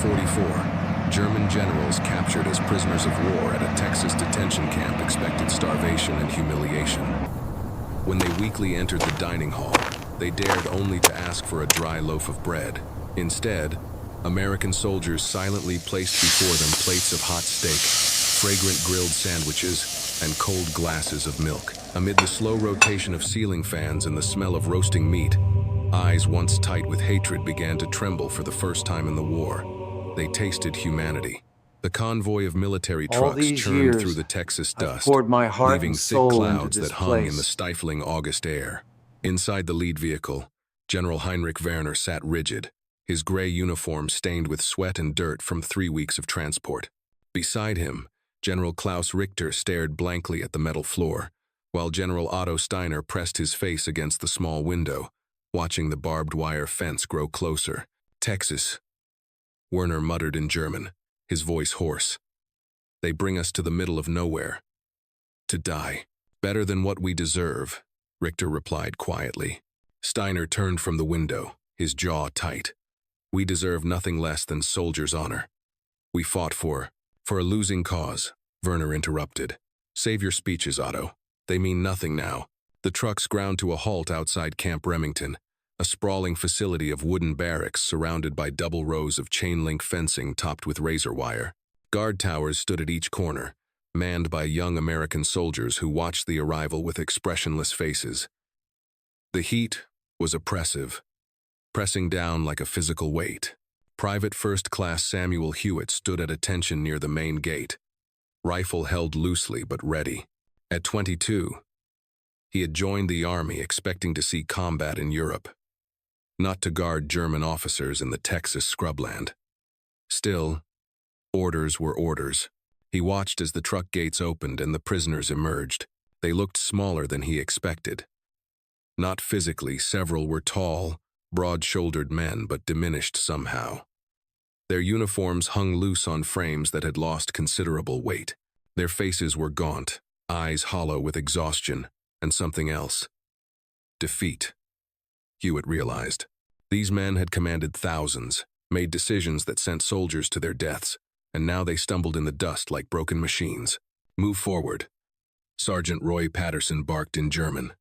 1944, German generals captured as prisoners of war at a Texas detention camp expected starvation and humiliation. When they weakly entered the dining hall, they dared only to ask for a dry loaf of bread. Instead, American soldiers silently placed before them plates of hot steak, fragrant grilled sandwiches, and cold glasses of milk. Amid the slow rotation of ceiling fans and the smell of roasting meat, eyes once tight with hatred began to tremble for the first time in the war. They tasted humanity. The convoy of military All trucks these churned years, through the Texas I've dust, poured my heart leaving and thick soul into clouds this that hung in the place. stifling August air. Inside the lead vehicle, General Heinrich Werner sat rigid, his gray uniform stained with sweat and dirt from 3 weeks of transport. Beside him, General Klaus Richter stared blankly at the metal floor, while General Otto Steiner pressed his face against the small window, watching the barbed wire fence grow closer. Texas, Werner muttered in German, his voice hoarse. They bring us to the middle of nowhere. To die. Better than what we deserve, Richter replied quietly. Steiner turned from the window, his jaw tight. We deserve nothing less than soldiers' honor. We fought for a losing cause, Werner interrupted. Save your speeches, Otto. They mean nothing now. The trucks ground to a halt outside Camp Remington, a sprawling facility of wooden barracks surrounded by double rows of chain-link fencing topped with razor wire. Guard towers stood at each corner, manned by young American soldiers who watched the arrival with expressionless faces. The heat was oppressive, pressing down like a physical weight. Private First Class Samuel Hewitt stood at attention near the main gate, rifle held loosely but ready. At 22, he had joined the army expecting to see combat in Europe, not to guard German officers in the Texas scrubland. Still, orders were orders. He watched as the truck gates opened and the prisoners emerged. They looked smaller than he expected. Not physically, several were tall, broad-shouldered men, but diminished somehow. Their uniforms hung loose on frames that had lost considerable weight. Their faces were gaunt, eyes hollow with exhaustion, and something else. Defeat, Hewitt realized. These men had commanded thousands, made decisions that sent soldiers to their deaths, and now they stumbled in the dust like broken machines. Move forward, Sergeant Roy Patterson barked in German.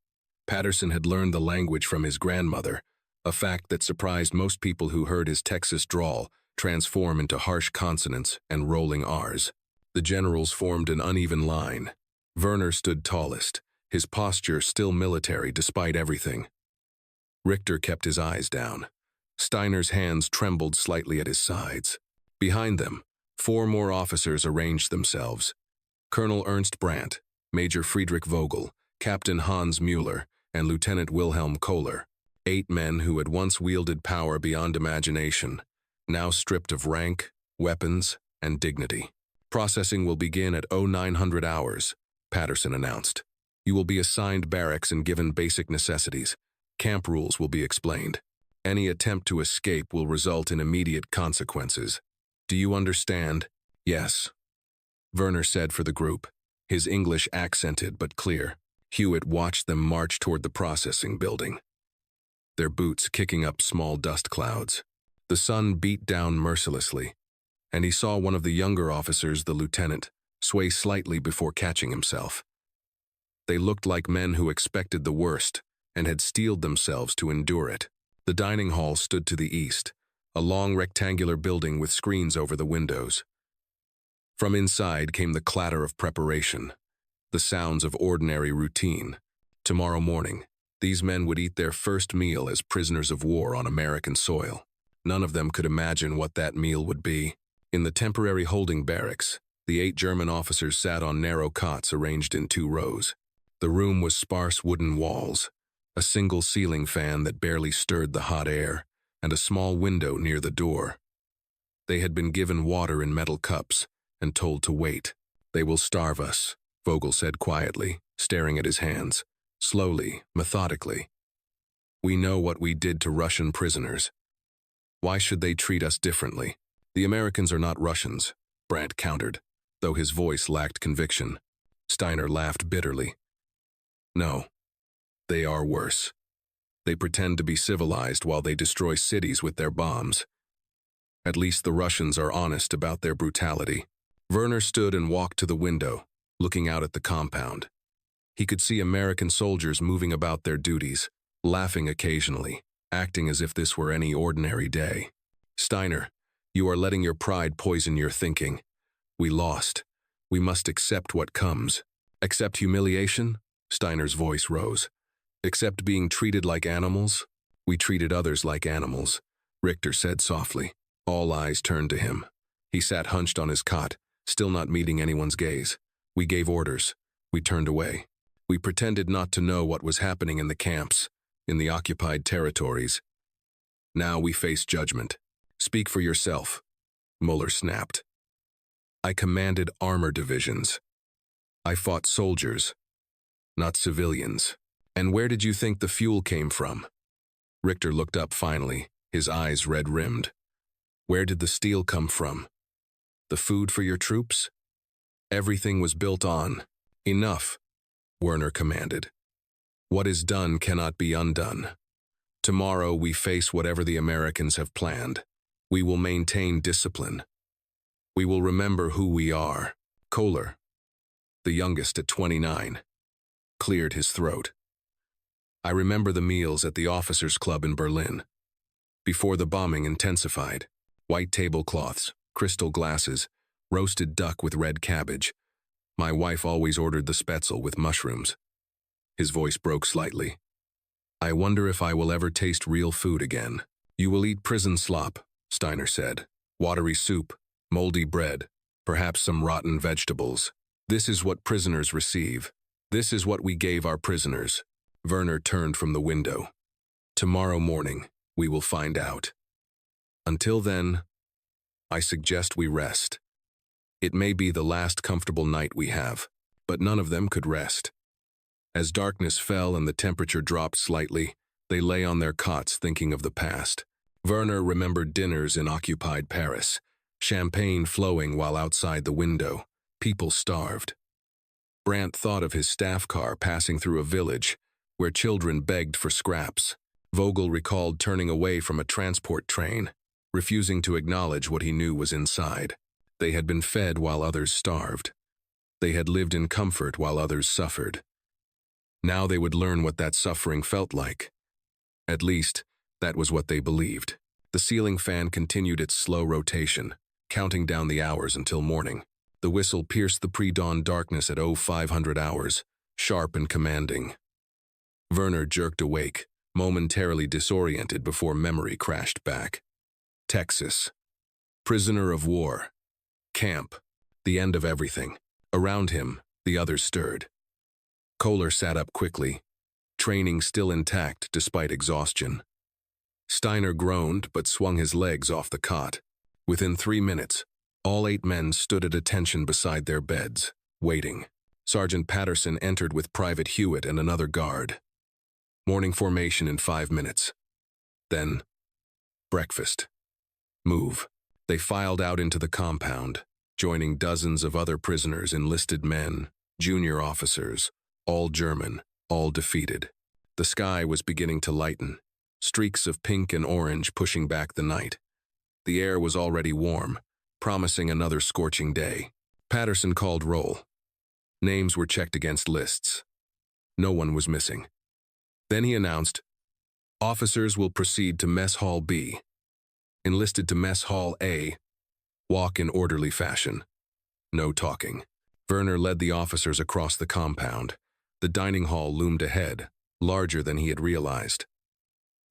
Patterson had learned the language from his grandmother, a fact that surprised most people who heard his Texas drawl transform into harsh consonants and rolling R's. The generals formed an uneven line. Werner stood tallest, his posture still military despite everything. Richter kept his eyes down. Steiner's hands trembled slightly at his sides. Behind them, 4 more officers arranged themselves. Colonel Ernst Brandt, Major Friedrich Vogel, Captain Hans Müller, and Lieutenant Wilhelm Kohler. 8 men who had once wielded power beyond imagination, now stripped of rank, weapons, and dignity. Processing will begin at 0900 hours, Patterson announced. You will be assigned barracks and given basic necessities. Camp rules will be explained. Any attempt to escape will result in immediate consequences. Do you understand? Yes, Werner said for the group, his English accented but clear. Hewitt watched them march toward the processing building, their boots kicking up small dust clouds. The sun beat down mercilessly, and he saw one of the younger officers, the lieutenant, sway slightly before catching himself. They looked like men who expected the worst and had steeled themselves to endure it. The dining hall stood to the east, a long rectangular building with screens over the windows. From inside came the clatter of preparation, the sounds of ordinary routine. Tomorrow morning, these men would eat their first meal as prisoners of war on American soil. None of them could imagine what that meal would be. In the temporary holding barracks, the 8 German officers sat on narrow cots arranged in 2 rows. The room was sparse wooden walls, a single ceiling fan that barely stirred the hot air, and a small window near the door. They had been given water in metal cups and told to wait. They will starve us, Vogel said quietly, staring at his hands. Slowly, methodically. We know what we did to Russian prisoners. Why should they treat us differently? The Americans are not Russians, Brandt countered, though his voice lacked conviction. Steiner laughed bitterly. No, they are worse. They pretend to be civilized while they destroy cities with their bombs. At least the Russians are honest about their brutality. Werner stood and walked to the window, looking out at the compound. He could see American soldiers moving about their duties, laughing occasionally, acting as if this were any ordinary day. Steiner, you are letting your pride poison your thinking. We lost. We must accept what comes. Accept humiliation? Steiner's voice rose. Accept being treated like animals? We treated others like animals, Richter said softly. All eyes turned to him. He sat hunched on his cot, still not meeting anyone's gaze. We gave orders. We turned away. We pretended not to know what was happening in the camps, in the occupied territories. Now we face judgment. Speak for yourself, Muller snapped. I commanded armor divisions. I fought soldiers, not civilians. And where did you think the fuel came from? Richter looked up finally, his eyes red-rimmed. Where did the steel come from? The food for your troops? Everything was built on. Enough, Werner commanded. What is done cannot be undone. Tomorrow we face whatever the Americans have planned. We will maintain discipline. We will remember who we are. Kohler, the youngest at 29, cleared his throat. I remember the meals at the officers' club in Berlin. Before the bombing intensified, white tablecloths, crystal glasses, roasted duck with red cabbage. My wife always ordered the spätzle with mushrooms. His voice broke slightly. I wonder if I will ever taste real food again. You will eat prison slop, Steiner said. Watery soup, moldy bread, perhaps some rotten vegetables. This is what prisoners receive. This is what we gave our prisoners. Werner turned from the window. Tomorrow morning, we will find out. Until then, I suggest we rest. It may be the last comfortable night we have, but none of them could rest. As darkness fell and the temperature dropped slightly, they lay on their cots thinking of the past. Werner remembered dinners in occupied Paris, champagne flowing while outside the window, people starved. Brandt thought of his staff car passing through a village, where children begged for scraps. Vogel recalled turning away from a transport train, refusing to acknowledge what he knew was inside. They had been fed while others starved. They had lived in comfort while others suffered. Now they would learn what that suffering felt like. At least, that was what they believed. The ceiling fan continued its slow rotation, counting down the hours until morning. The whistle pierced the pre-dawn darkness at 0500 hours, sharp and commanding. Werner jerked awake, momentarily disoriented before memory crashed back. Texas. Prisoner of war. Camp. The end of everything. Around him, the others stirred. Kohler sat up quickly, training still intact despite exhaustion. Steiner groaned but swung his legs off the cot. Within 3 minutes, all 8 men stood at attention beside their beds, waiting. Sergeant Patterson entered with Private Hewitt and another guard. Morning formation in 5 minutes. Then, breakfast. Move. They filed out into the compound, joining dozens of other prisoners, enlisted men, junior officers, all German, all defeated. The sky was beginning to lighten, streaks of pink and orange pushing back the night. The air was already warm, promising another scorching day. Patterson called roll. Names were checked against lists. No one was missing. Then he announced, officers will proceed to Mess Hall B. Enlisted to Mess Hall A. Walk in orderly fashion. No talking. Werner led the officers across the compound. The dining hall loomed ahead, larger than he had realized.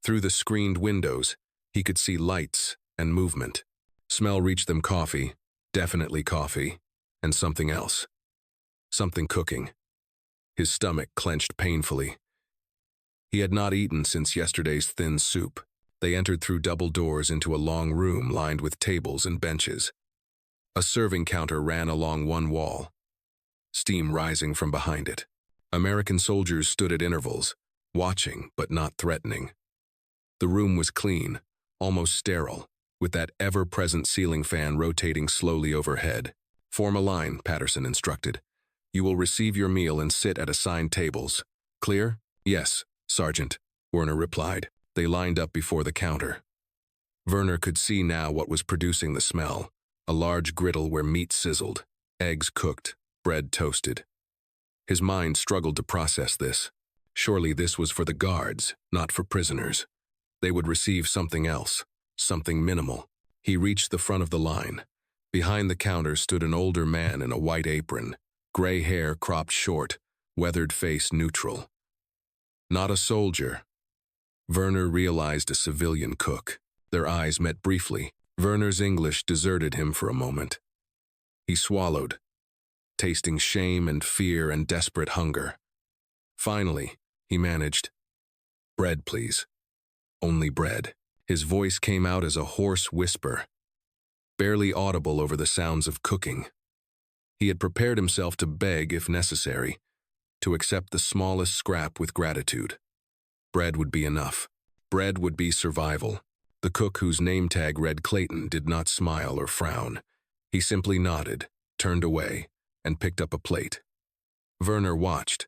Through the screened windows, he could see lights and movement. Smell reached them coffee, definitely coffee, and something else. Something cooking. His stomach clenched painfully. He had not eaten since yesterday's thin soup. They entered through double doors into a long room lined with tables and benches. A serving counter ran along one wall, steam rising from behind it. American soldiers stood at intervals, watching but not threatening. The room was clean, almost sterile, with that ever-present ceiling fan rotating slowly overhead. Form a line, Patterson instructed. You will receive your meal and sit at assigned tables. Clear? Yes, Sergeant, Werner replied. They lined up before the counter. Werner could see now what was producing the smell. A large griddle where meat sizzled, eggs cooked, bread toasted. His mind struggled to process this. Surely this was for the guards, not for prisoners. They would receive something else, something minimal. He reached the front of the line. Behind the counter stood an older man in a white apron, gray hair cropped short, weathered face neutral. Not a soldier. Werner realized a civilian cook. Their eyes met briefly. Werner's English deserted him for a moment. He swallowed, tasting shame and fear and desperate hunger. Finally, he managed, "Bread, please. Only bread." His voice came out as a hoarse whisper, barely audible over the sounds of cooking. He had prepared himself to beg if necessary, to accept the smallest scrap with gratitude. Bread would be enough. Bread would be survival. The cook whose name tag read Clayton did not smile or frown. He simply nodded, turned away, and picked up a plate. Werner watched,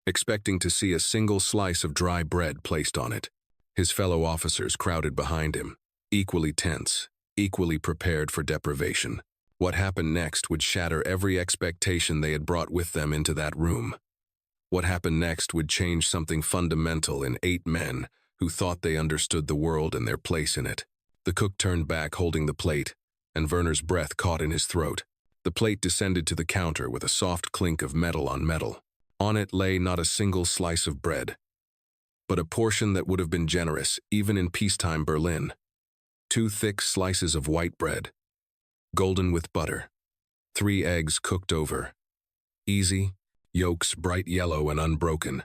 expecting to see a single slice of dry bread placed on it. His fellow officers crowded behind him, equally tense, equally prepared for deprivation. What happened next would shatter every expectation they had brought with them into that room. What happened next would change something fundamental in 8 men who thought they understood the world and their place in it. The cook turned back holding the plate, and Werner's breath caught in his throat. The plate descended to the counter with a soft clink of metal on metal. On it lay not a single slice of bread, but a portion that would have been generous even in peacetime Berlin. 2 thick slices of white bread, golden with butter, 3 eggs cooked over, easy, yolks bright yellow and unbroken,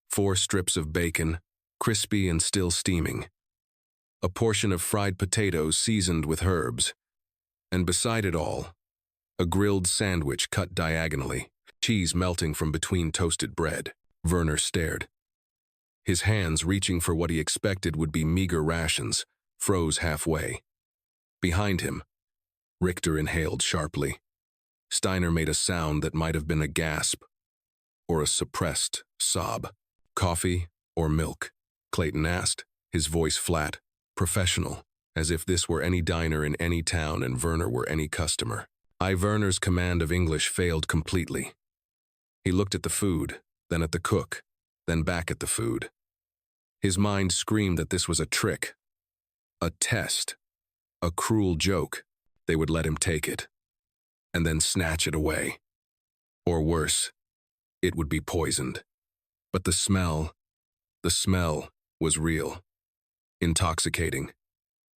4 strips of bacon, crispy and still steaming, a portion of fried potatoes seasoned with herbs, and beside it all, a grilled sandwich cut diagonally, cheese melting from between toasted bread. Werner stared. His hands, reaching for what he expected would be meager rations, froze halfway. Behind him, Richter inhaled sharply. Steiner made a sound that might have been a gasp or a suppressed sob. "Coffee or milk?" Clayton asked, his voice flat, professional, as if this were any diner in any town and Werner were any customer. Werner's command of English failed completely. He looked at the food, then at the cook, then back at the food. His mind screamed that this was a trick, a test, a cruel joke. They would let him take it, and then snatch it away. Or worse, it would be poisoned. But the smell was real, intoxicating,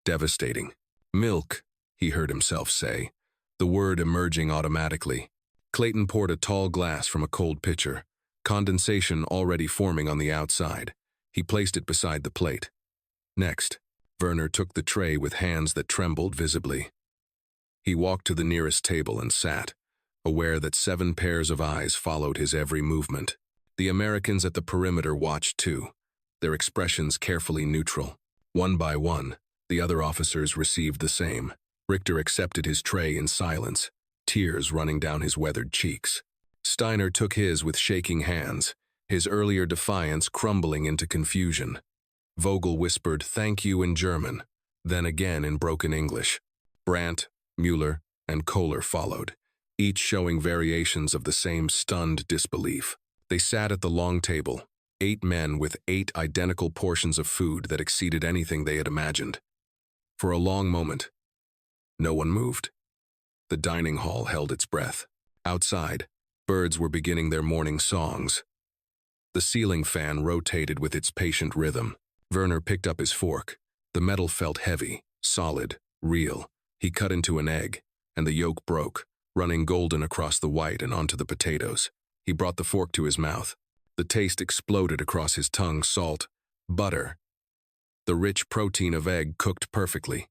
devastating. "Milk," he heard himself say, the word emerging automatically. Clayton poured a tall glass from a cold pitcher, condensation already forming on the outside. He placed it beside the plate. Next, Werner took the tray with hands that trembled visibly. He walked to the nearest table and sat, aware that 7 pairs of eyes followed his every movement. The Americans at the perimeter watched too, their expressions carefully neutral. One by one, the other officers received the same. Richter accepted his tray in silence, tears running down his weathered cheeks. Steiner took his with shaking hands, his earlier defiance crumbling into confusion. Vogel whispered "thank you" in German, then again in broken English. Brandt, Mueller, and Kohler followed, each showing variations of the same stunned disbelief. They sat at the long table, 8 men with 8 identical portions of food that exceeded anything they had imagined. For a long moment, no one moved. The dining hall held its breath. Outside, birds were beginning their morning songs. The ceiling fan rotated with its patient rhythm. Werner picked up his fork. The metal felt heavy, solid, real. He cut into an egg, and the yolk broke, running golden across the white and onto the potatoes. He brought the fork to his mouth. The taste exploded across his tongue: salt, butter, the rich protein of egg cooked perfectly.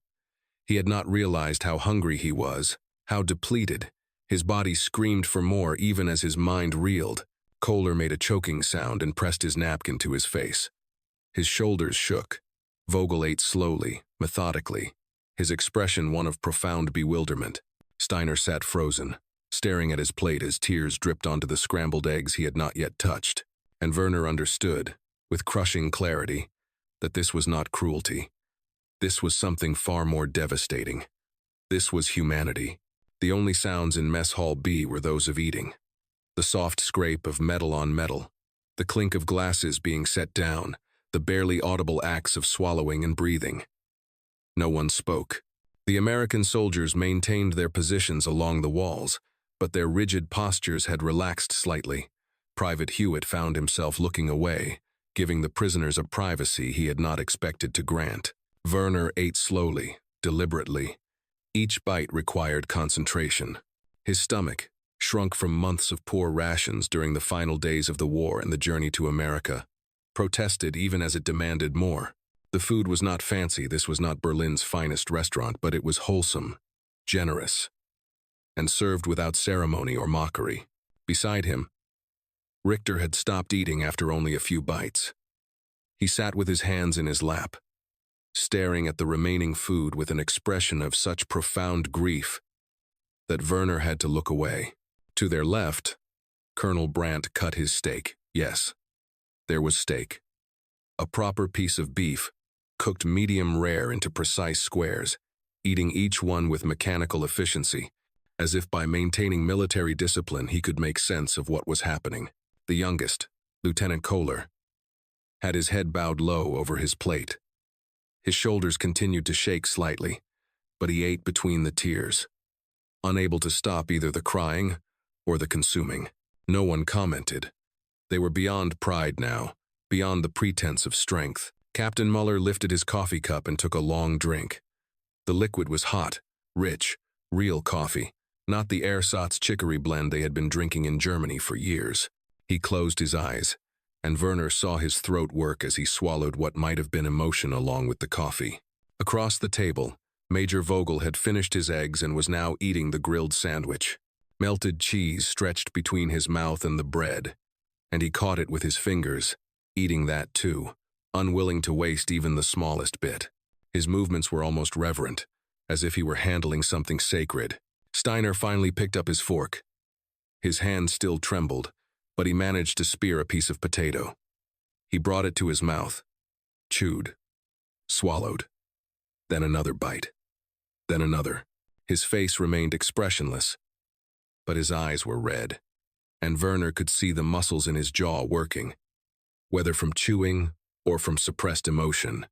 He had not realized how hungry he was, how depleted. His body screamed for more even as his mind reeled. Kohler made a choking sound and pressed his napkin to his face. His shoulders shook. Vogel ate slowly, methodically, his expression one of profound bewilderment. Steiner sat frozen, staring at his plate as tears dripped onto the scrambled eggs he had not yet touched. And Werner understood, with crushing clarity, that this was not cruelty. This was something far more devastating. This was humanity. The only sounds in Mess Hall B were those of eating. The soft scrape of metal on metal, the clink of glasses being set down, the barely audible acts of swallowing and breathing. No one spoke. The American soldiers maintained their positions along the walls, but their rigid postures had relaxed slightly. Private Hewitt found himself looking away, giving the prisoners a privacy he had not expected to grant. Werner ate slowly, deliberately. Each bite required concentration. His stomach, shrunk from months of poor rations during the final days of the war and the journey to America, protested even as it demanded more. The food was not fancy, this was not Berlin's finest restaurant, but it was wholesome, generous, and served without ceremony or mockery. Beside him, Richter had stopped eating after only a few bites. He sat with his hands in his lap, staring at the remaining food with an expression of such profound grief that Werner had to look away. To their left, Colonel Brandt cut his steak. Yes, there was steak. A proper piece of beef, cooked medium rare into precise squares, eating each one with mechanical efficiency, as if by maintaining military discipline he could make sense of what was happening. The youngest, Lieutenant Kohler, had his head bowed low over his plate. His shoulders continued to shake slightly, but he ate between the tears, unable to stop either the crying or the consuming. No one commented. They were beyond pride now, beyond the pretense of strength. Captain Muller lifted his coffee cup and took a long drink. The liquid was hot, rich, real coffee, not the ersatz chicory blend they had been drinking in Germany for years. He closed his eyes, and Werner saw his throat work as he swallowed what might have been emotion along with the coffee. Across the table, Major Vogel had finished his eggs and was now eating the grilled sandwich. Melted cheese stretched between his mouth and the bread, and he caught it with his fingers, eating that too, unwilling to waste even the smallest bit. His movements were almost reverent, as if he were handling something sacred. Steiner finally picked up his fork. His hand still trembled, but he managed to spear a piece of potato. He brought it to his mouth, chewed, swallowed. Then another bite. Then another. His face remained expressionless, but his eyes were red, and Werner could see the muscles in his jaw working. Whether from chewing or from suppressed emotion,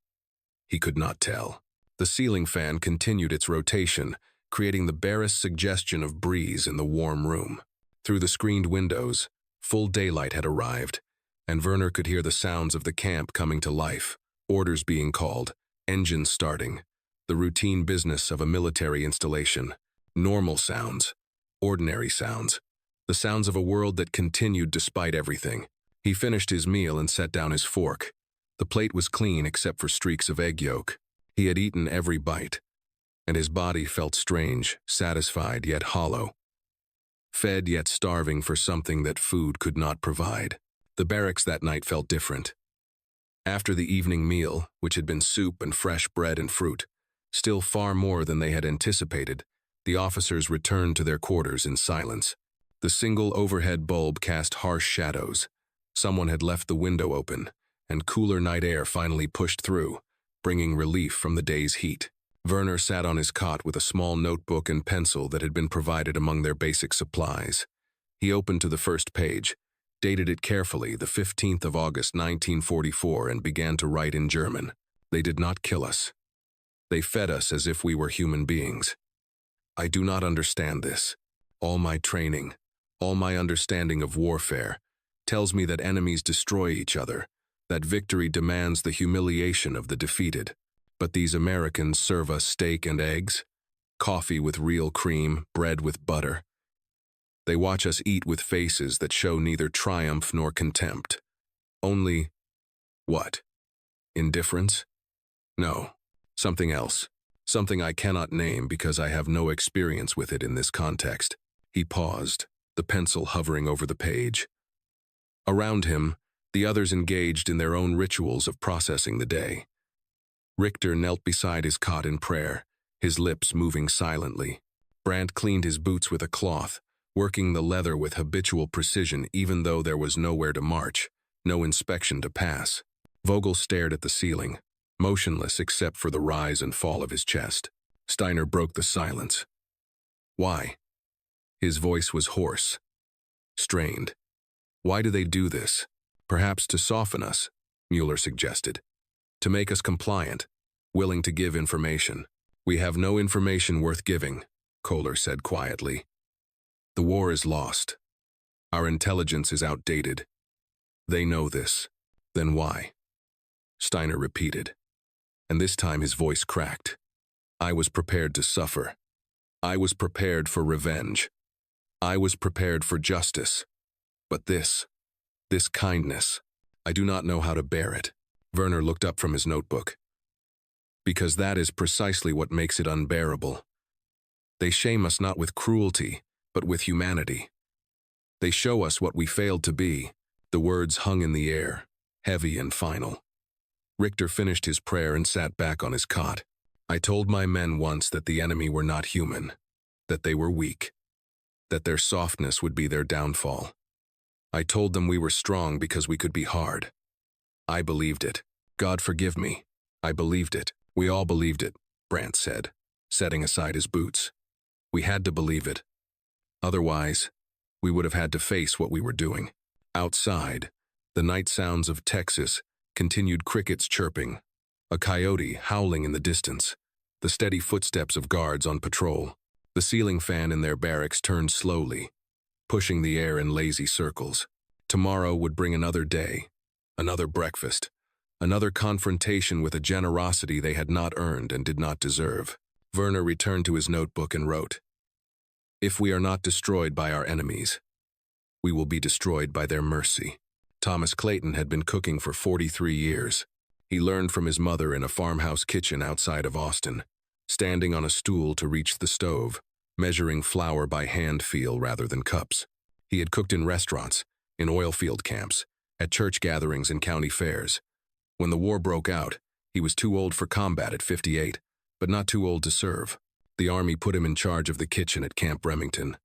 he could not tell. The ceiling fan continued its rotation, creating the barest suggestion of breeze in the warm room. Through the screened windows, full daylight had arrived, and Werner could hear the sounds of the camp coming to life, orders being called, engines starting, the routine business of a military installation, normal sounds, ordinary sounds, the sounds of a world that continued despite everything. He finished his meal and set down his fork. The plate was clean except for streaks of egg yolk. He had eaten every bite, and his body felt strange, satisfied yet hollow, fed yet starving for something that food could not provide. The barracks that night felt different. After the evening meal, which had been soup and fresh bread and fruit, still far more than they had anticipated, the officers returned to their quarters in silence. The single overhead bulb cast harsh shadows. Someone had left the window open, and cooler night air finally pushed through, bringing relief from the day's heat. Werner sat on his cot with a small notebook and pencil that had been provided among their basic supplies. He opened to the first page, dated it carefully, the 15th of August 1944, and began to write in German. They did not kill us. They fed us as if we were human beings. I do not understand this. All my training, all my understanding of warfare, tells me that enemies destroy each other, that victory demands the humiliation of the defeated. But these Americans serve us steak and eggs, coffee with real cream, bread with butter. They watch us eat with faces that show neither triumph nor contempt. Only, what? Indifference? No, something else. Something I cannot name because I have no experience with it in this context. He paused, the pencil hovering over the page. Around him, the others engaged in their own rituals of processing the day. Richter knelt beside his cot in prayer, his lips moving silently. Brandt cleaned his boots with a cloth, working the leather with habitual precision even though there was nowhere to march, no inspection to pass. Vogel stared at the ceiling, motionless except for the rise and fall of his chest. Steiner broke the silence. Why? His voice was hoarse, strained. Why do they do this? Perhaps to soften us, Mueller suggested. To make us compliant, willing to give information. We have no information worth giving, Kohler said quietly. The war is lost. Our intelligence is outdated. They know this. Then why? Steiner repeated. And this time his voice cracked. I was prepared to suffer. I was prepared for revenge. I was prepared for justice. But this kindness, I do not know how to bear it. Werner looked up from his notebook. Because that is precisely what makes it unbearable. They shame us not with cruelty, but with humanity. They show us what we failed to be. The words hung in the air, heavy and final. Richter finished his prayer and sat back on his cot. I told my men once that the enemy were not human, that they were weak, that their softness would be their downfall. I told them we were strong because we could be hard. I believed it. God forgive me. I believed it. We all believed it, Brandt said, setting aside his boots. We had to believe it. Otherwise, we would have had to face what we were doing. Outside, the night sounds of Texas continued, crickets chirping, a coyote howling in the distance, the steady footsteps of guards on patrol. The ceiling fan in their barracks turned slowly, pushing the air in lazy circles. Tomorrow would bring another day, another breakfast, another confrontation with a generosity they had not earned and did not deserve. Werner returned to his notebook and wrote, If we are not destroyed by our enemies, we will be destroyed by their mercy. Thomas Clayton had been cooking for 43 years. He learned from his mother in a farmhouse kitchen outside of Austin, standing on a stool to reach the stove, measuring flour by hand feel rather than cups. He had cooked in restaurants, in oil field camps, at church gatherings and county fairs. When the war broke out, he was too old for combat at 58, but not too old to serve. The Army put him in charge of the kitchen at Camp Remington.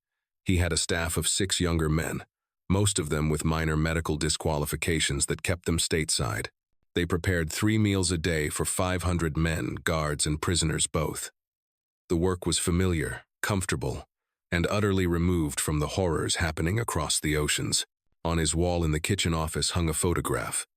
He had a staff of 6 younger men, most of them with minor medical disqualifications that kept them stateside. They prepared 3 meals a day for 500 men, guards, and prisoners both. The work was familiar, comfortable, and utterly removed from the horrors happening across the oceans. On his wall in the kitchen office hung a photograph.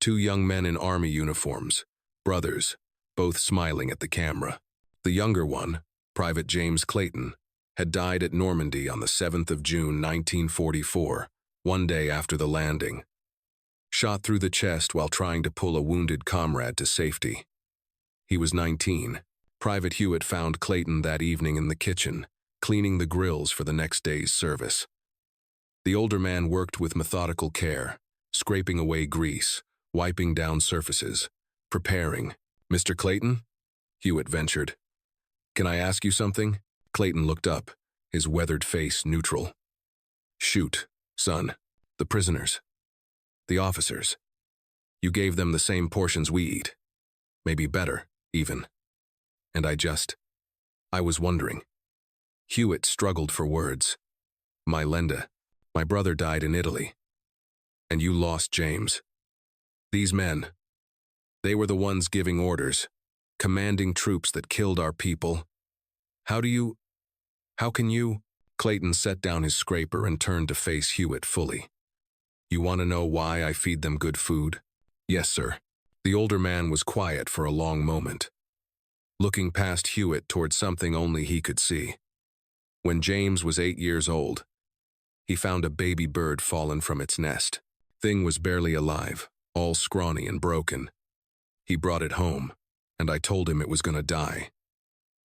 2 young men in Army uniforms, brothers, both smiling at the camera. The younger one, Private James Clayton, had died at Normandy on the 7th of June 1944, one day after the landing. Shot through the chest while trying to pull a wounded comrade to safety. He was 19. Private Hewitt found Clayton that evening in the kitchen, cleaning the grills for the next day's service. The older man worked with methodical care, scraping away grease, wiping down surfaces, preparing. Mr. Clayton? Hewitt ventured. Can I ask you something? Clayton looked up, his weathered face neutral. Shoot, son. The prisoners. The officers. You gave them the same portions we eat. Maybe better, even. And I was wondering. Hewitt struggled for words. My Linda, my brother died in Italy. And you lost James. These men, they were the ones giving orders, commanding troops that killed our people. How can you? Clayton set down his scraper and turned to face Hewitt fully. You want to know why I feed them good food? Yes, sir. The older man was quiet for a long moment, looking past Hewitt toward something only he could see. When James was 8 years old, he found a baby bird fallen from its nest. Thing was barely alive, all scrawny and broken. He brought it home, and I told him it was going to die.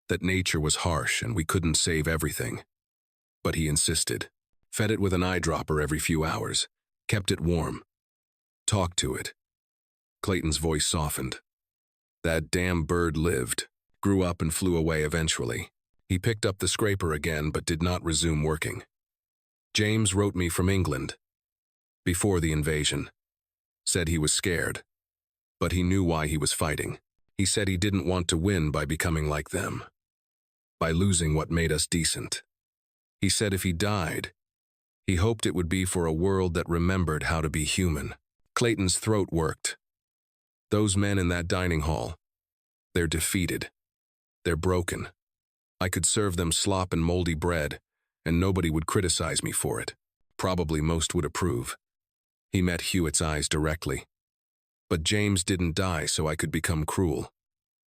That nature was harsh and we couldn't save everything. But he insisted. Fed it with an eyedropper every few hours. Kept it warm. Talked to it. Clayton's voice softened. That damn bird lived, grew up and flew away eventually. He picked up the scraper again but did not resume working. James wrote me from England. Before the invasion. Said he was scared. But he knew why he was fighting. He said he didn't want to win by becoming like them. By losing what made us decent. He said if he died, he hoped it would be for a world that remembered how to be human. Clayton's throat worked. Those men in that dining hall, They're defeated. They're broken. I could serve them slop and moldy bread, and nobody would criticize me for it. Probably most would approve. He met Hewitt's eyes directly. But James didn't die so I could become cruel.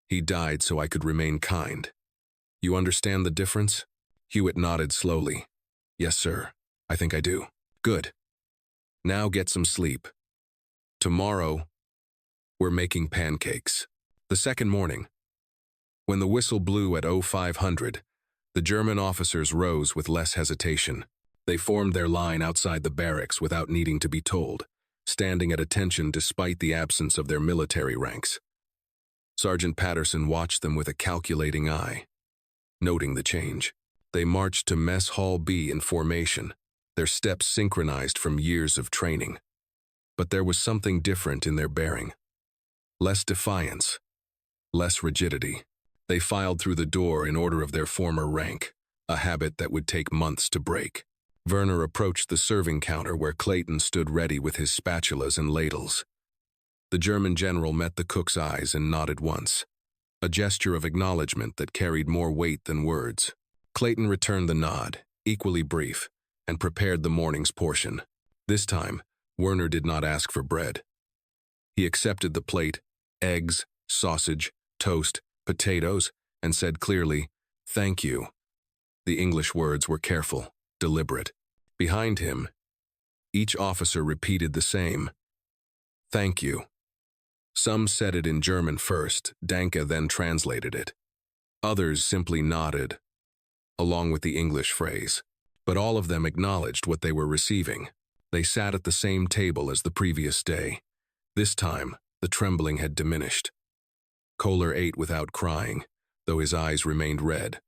He died so I could remain kind. You understand the difference? Hewitt nodded slowly. Yes, sir. I think I do. Good. Now get some sleep. Tomorrow, we're making pancakes. The second morning, when the whistle blew at 0500, the German officers rose with less hesitation. They formed their line outside the barracks without needing to be told, standing at attention despite the absence of their military ranks. Sergeant Patterson watched them with a calculating eye, noting the change. They marched to Mess Hall B in formation, their steps synchronized from years of training. But there was something different in their bearing. Less defiance, less rigidity. They filed through the door in order of their former rank, a habit that would take months to break. Werner approached the serving counter where Clayton stood ready with his spatulas and ladles. The German general met the cook's eyes and nodded once, a gesture of acknowledgement that carried more weight than words. Clayton returned the nod, equally brief, and prepared the morning's portion. This time, Werner did not ask for bread. He accepted the plate, eggs, sausage, toast, potatoes, and said clearly, "Thank you." The English words were careful, deliberate. Behind him, each officer repeated the same, "Thank you." Some said it in German first, Danke then translated it. Others simply nodded, along with the English phrase. But all of them acknowledged what they were receiving. They sat at the same table as the previous day. This time, the trembling had diminished. Kohler ate without crying, though his eyes remained red.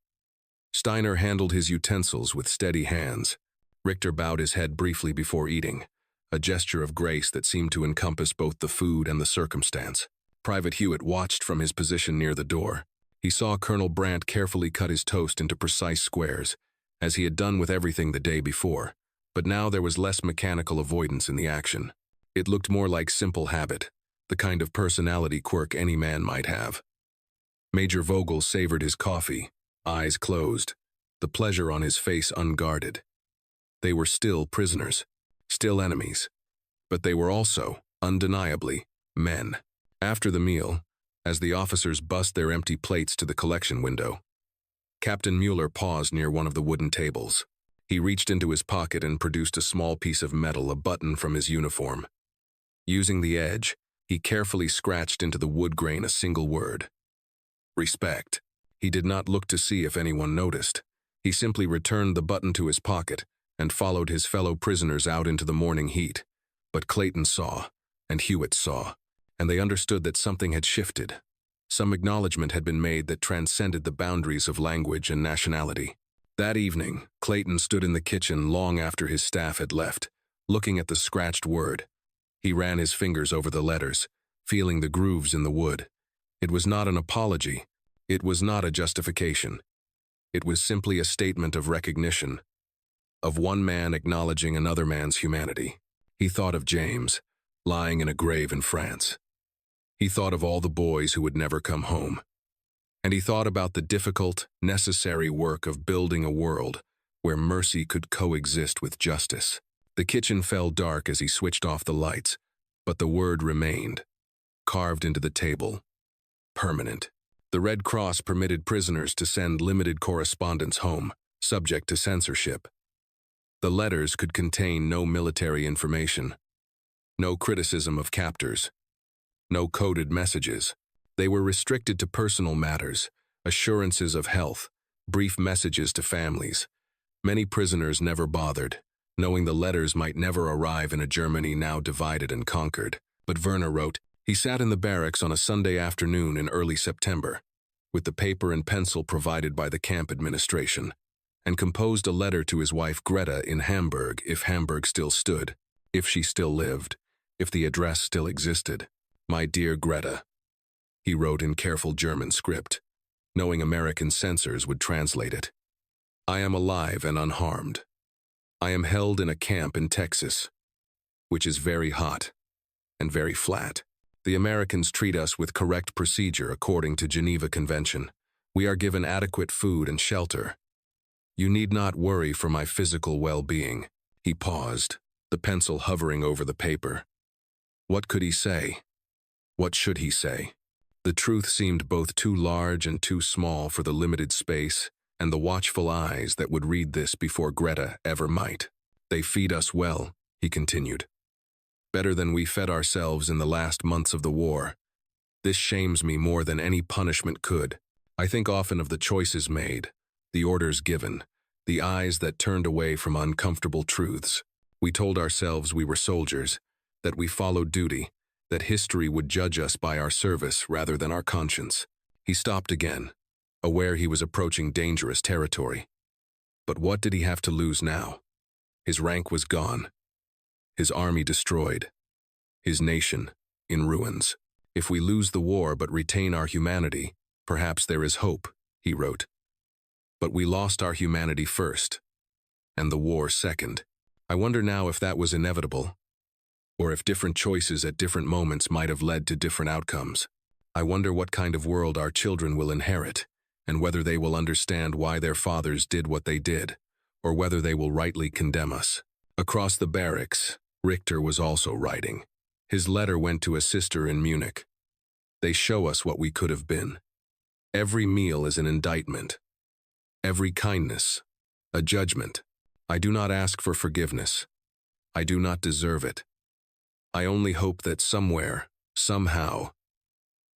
Steiner handled his utensils with steady hands. Richter bowed his head briefly before eating, a gesture of grace that seemed to encompass both the food and the circumstance. Private Hewitt watched from his position near the door. He saw Colonel Brandt carefully cut his toast into precise squares, as he had done with everything the day before, but now there was less mechanical avoidance in the action. It looked more like simple habit, the kind of personality quirk any man might have. Major Vogel savored his coffee, eyes closed, the pleasure on his face unguarded. They were still prisoners, still enemies, but they were also, undeniably, men. After the meal, as the officers bussed their empty plates to the collection window, Captain Mueller paused near one of the wooden tables. He reached into his pocket and produced a small piece of metal, a button from his uniform. Using the edge, he carefully scratched into the wood grain a single word: respect. He did not look to see if anyone noticed. He simply returned the button to his pocket and followed his fellow prisoners out into the morning heat. But Clayton saw, and Hewitt saw, and they understood that something had shifted. Some acknowledgement had been made that transcended the boundaries of language and nationality. That evening, Clayton stood in the kitchen long after his staff had left, looking at the scratched word. He ran his fingers over the letters, feeling the grooves in the wood. It was not an apology. It was not a justification. It was simply a statement of recognition, of one man acknowledging another man's humanity. He thought of James, lying in a grave in France. He thought of all the boys who would never come home. And he thought about the difficult, necessary work of building a world where mercy could coexist with justice. The kitchen fell dark as he switched off the lights, but the word remained, carved into the table, permanent. The Red Cross permitted prisoners to send limited correspondence home, subject to censorship. The letters could contain no military information, no criticism of captors, no coded messages. They were restricted to personal matters, assurances of health, brief messages to families. Many prisoners never bothered, knowing the letters might never arrive in a Germany now divided and conquered. But Werner wrote, he sat in the barracks on a Sunday afternoon in early September, with the paper and pencil provided by the camp administration, and composed a letter to his wife Greta in Hamburg, if Hamburg still stood, if she still lived, if the address still existed. My dear Greta, he wrote in careful German script, knowing American censors would translate it. I am alive and unharmed. I am held in a camp in Texas, which is very hot and very flat. The Americans treat us with correct procedure according to Geneva Convention. We are given adequate food and shelter. You need not worry for my physical well-being." He paused, the pencil hovering over the paper. What could he say? What should he say? The truth seemed both too large and too small for the limited space and the watchful eyes that would read this before Greta ever might. "They feed us well," he continued. "Better than we fed ourselves in the last months of the war. This shames me more than any punishment could. I think often of the choices made, the orders given, the eyes that turned away from uncomfortable truths. We told ourselves we were soldiers, that we followed duty, that history would judge us by our service rather than our conscience." He stopped again, aware he was approaching dangerous territory. But what did he have to lose now? His rank was gone. His army destroyed. His nation in ruins. "If we lose the war but retain our humanity, perhaps there is hope," he wrote. "But we lost our humanity first, and the war second. I wonder now if that was inevitable, or if different choices at different moments might have led to different outcomes. I wonder what kind of world our children will inherit, and whether they will understand why their fathers did what they did, or whether they will rightly condemn us." Across the barracks, Richter was also writing. His letter went to a sister in Munich. "They show us what we could have been. Every meal is an indictment. Every kindness, a judgment. I do not ask for forgiveness. I do not deserve it. I only hope that somewhere, somehow,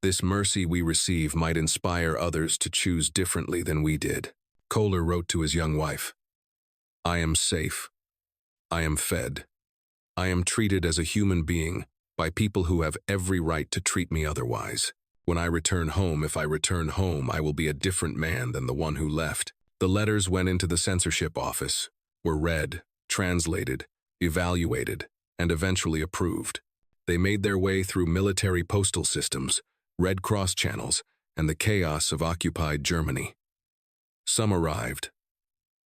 this mercy we receive might inspire others to choose differently than we did." Kohler wrote to his young wife, "I am safe. I am fed. I am treated as a human being by people who have every right to treat me otherwise. When I return home, if I return home, I will be a different man than the one who left." The letters went into the censorship office, were read, translated, evaluated, and eventually approved. They made their way through military postal systems, Red Cross channels, and the chaos of occupied Germany. Some arrived.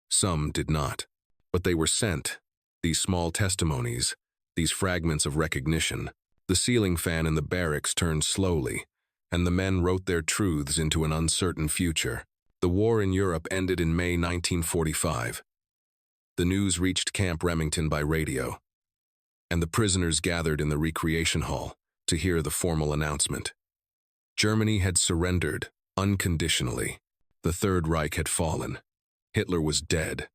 Some did not. But they were sent, these small testimonies, these fragments of recognition. The ceiling fan in the barracks turned slowly, and the men wrote their truths into an uncertain future. The war in Europe ended in May 1945. The news reached Camp Remington by radio, and the prisoners gathered in the recreation hall to hear the formal announcement. Germany had surrendered unconditionally. The Third Reich had fallen. Hitler was dead.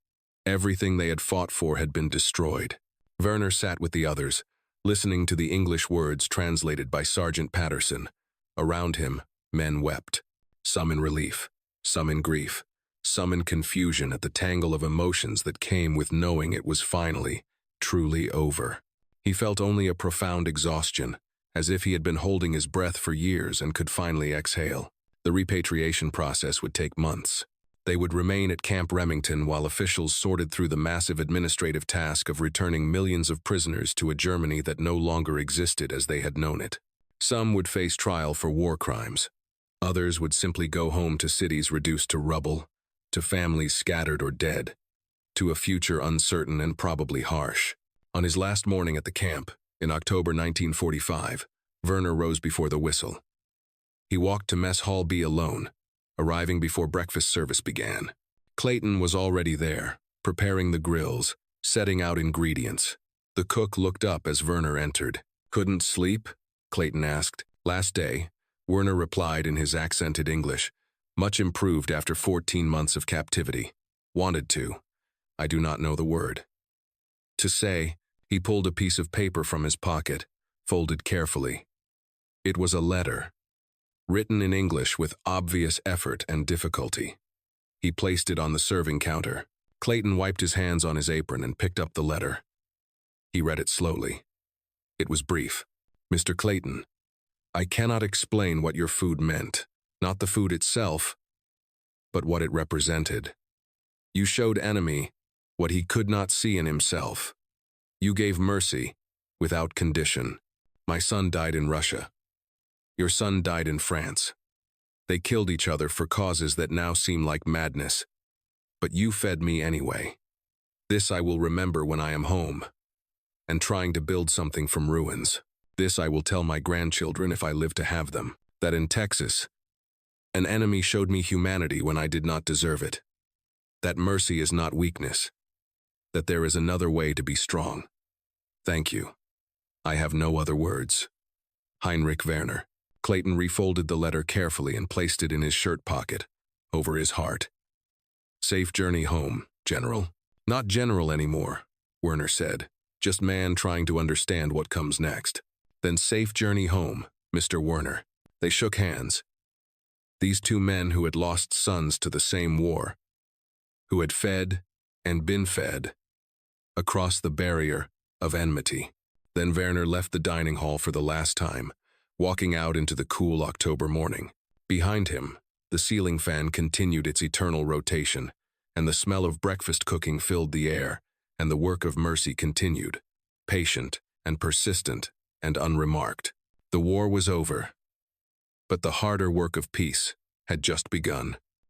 Everything they had fought for had been destroyed. Werner sat with the others, listening to the English words translated by Sergeant Patterson. Around him, men wept, some in relief, some in grief, some in confusion at the tangle of emotions that came with knowing it was finally, truly over. He felt only a profound exhaustion, as if he had been holding his breath for years and could finally exhale. The repatriation process would take months. They would remain at Camp Remington while officials sorted through the massive administrative task of returning millions of prisoners to a Germany that no longer existed as they had known it. Some would face trial for war crimes. Others would simply go home to cities reduced to rubble, to families scattered or dead, to a future uncertain and probably harsh. On his last morning at the camp, in October 1945, Werner rose before the whistle. He walked to Mess Hall B alone, arriving before breakfast service began. Clayton was already there, preparing the grills, setting out ingredients. The cook looked up as Werner entered. "Couldn't sleep?" Clayton asked. "Last day," Werner replied in his accented English, much improved after 14 months of captivity. "Wanted to. I do not know the word." To say, he pulled a piece of paper from his pocket, folded carefully. It was a letter, written in English with obvious effort and difficulty. He placed it on the serving counter. Clayton wiped his hands on his apron and picked up the letter. He read it slowly. It was brief. "Mr. Clayton, I cannot explain what your food meant, not the food itself, but what it represented. You showed enemy what he could not see in himself. You gave mercy without condition. My son died in Russia. Your son died in France. They killed each other for causes that now seem like madness. But you fed me anyway. This I will remember when I am home, and trying to build something from ruins." This I will tell my grandchildren if I live to have them, that in Texas, an enemy showed me humanity when I did not deserve it. That mercy is not weakness. That there is another way to be strong. Thank you. I have no other words. Heinrich Werner. Clayton refolded the letter carefully and placed it in his shirt pocket, over his heart. Safe journey home, General. Not General anymore, Werner said. Just man trying to understand what comes next. Then safe journey home, Mr. Werner. They shook hands. These two men who had lost sons to the same war, who had fed and been fed, across the barrier of enmity. Then Werner left the dining hall for the last time, walking out into the cool October morning. Behind him, the ceiling fan continued its eternal rotation, and the smell of breakfast cooking filled the air, and the work of mercy continued, patient and persistent and unremarked. The war was over, but the harder work of peace had just begun.